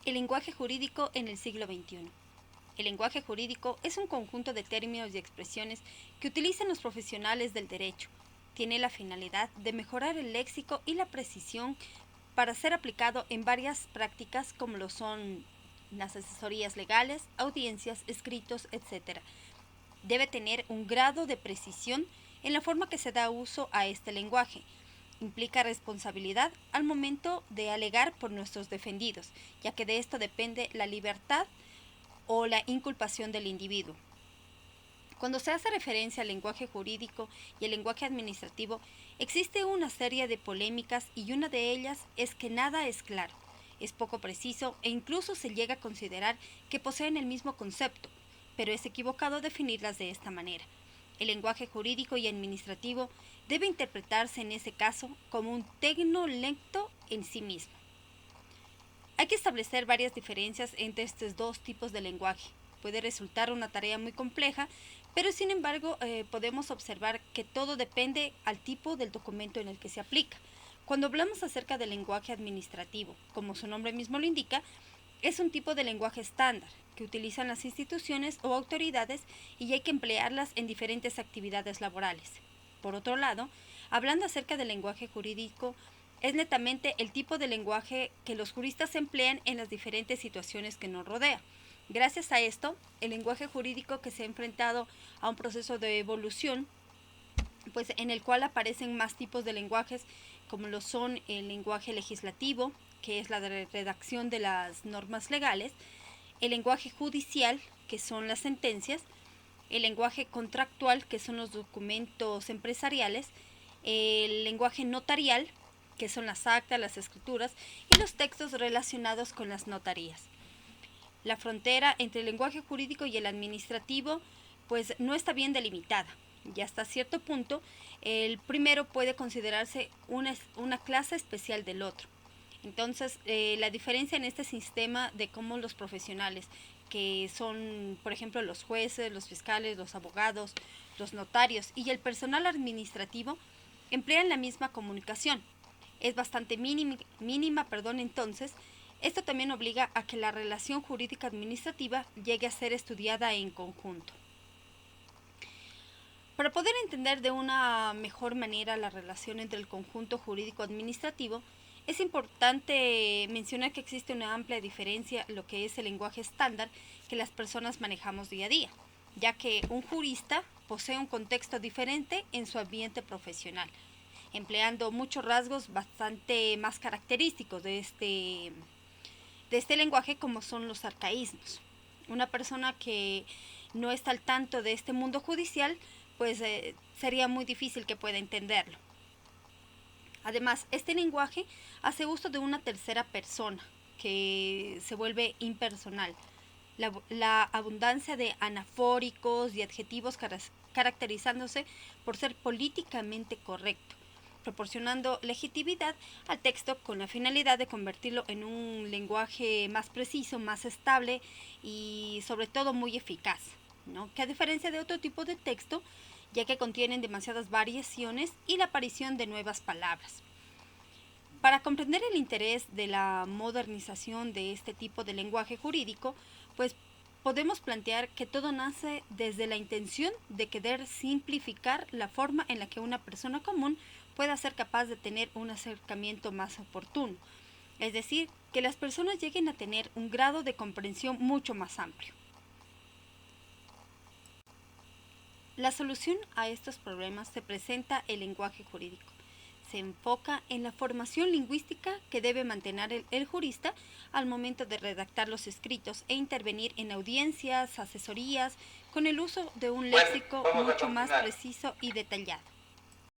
El lenguaje jurídico en el siglo XXI. El lenguaje jurídico es un conjunto de términos y expresiones que utilizan los profesionales del derecho. Tiene la finalidad de mejorar el léxico y la precisión para ser aplicado en varias prácticas como lo son las asesorías legales, audiencias, escritos, etc. Debe tener un grado de precisión en la forma que se da uso a este lenguaje. Implica responsabilidad al momento de alegar por nuestros defendidos, ya que de esto depende la libertad o la inculpación del individuo. Cuando se hace referencia al lenguaje jurídico y el lenguaje administrativo, existe una serie de polémicas y una de ellas es que nada es claro, es poco preciso e incluso se llega a considerar que poseen el mismo concepto, pero es equivocado definirlas de esta manera. El lenguaje jurídico y administrativo debe interpretarse en ese caso como un tecnolecto en sí mismo. Hay que establecer varias diferencias entre estos dos tipos de lenguaje. Puede resultar una tarea muy compleja, pero sin embargo podemos observar que todo depende al tipo del documento en el que se aplica. Cuando hablamos acerca del lenguaje administrativo, como su nombre mismo lo indica, es un tipo de lenguaje estándar que utilizan las instituciones o autoridades y hay que emplearlas en diferentes actividades laborales. Por otro lado, hablando acerca del lenguaje jurídico, es netamente el tipo de lenguaje que los juristas emplean en las diferentes situaciones que nos rodea. Gracias a esto, el lenguaje jurídico que se ha enfrentado a un proceso de evolución, pues en el cual aparecen más tipos de lenguajes, como lo son el lenguaje legislativo, que es la redacción de las normas legales, el lenguaje judicial, que son las sentencias, el lenguaje contractual, que son los documentos empresariales, el lenguaje notarial, que son las actas, las escrituras, y los textos relacionados con las notarías. La frontera entre el lenguaje jurídico y el administrativo pues no está bien delimitada. Y hasta cierto punto, el primero puede considerarse una clase especial del otro. Entonces, la diferencia en este sistema de cómo los profesionales, que son, por ejemplo, los jueces, los fiscales, los abogados, los notarios y el personal administrativo, emplean la misma comunicación. Es bastante mínima, entonces, esto también obliga a que la relación jurídica administrativa llegue a ser estudiada en conjunto. Para poder entender de una mejor manera la relación entre el conjunto jurídico administrativo, es importante mencionar que existe una amplia diferencia en lo que es el lenguaje estándar que las personas manejamos día a día, ya que un jurista posee un contexto diferente en su ambiente profesional, empleando muchos rasgos bastante más característicos de este lenguaje como son los arcaísmos. Una persona que no está al tanto de este mundo judicial, pues sería muy difícil que pueda entenderlo. Además, este lenguaje hace uso de una tercera persona que se vuelve impersonal. La abundancia de anafóricos y adjetivos caracterizándose por ser políticamente correcto, proporcionando legitimidad al texto con la finalidad de convertirlo en un lenguaje más preciso, más estable y sobre todo muy eficaz, ¿no? Que a diferencia de otro tipo de texto, ya que contienen demasiadas variaciones y la aparición de nuevas palabras. Para comprender el interés de la modernización de este tipo de lenguaje jurídico, pues podemos plantear que todo nace desde la intención de querer simplificar la forma en la que una persona común pueda ser capaz de tener un acercamiento más oportuno, es decir, que las personas lleguen a tener un grado de comprensión mucho más amplio. La solución a estos problemas se presenta el lenguaje jurídico. Se enfoca en la formación lingüística que debe mantener el jurista al momento de redactar los escritos e intervenir en audiencias, asesorías, con el uso de un Bueno, léxico vamos a mucho más continuar. preciso y detallado.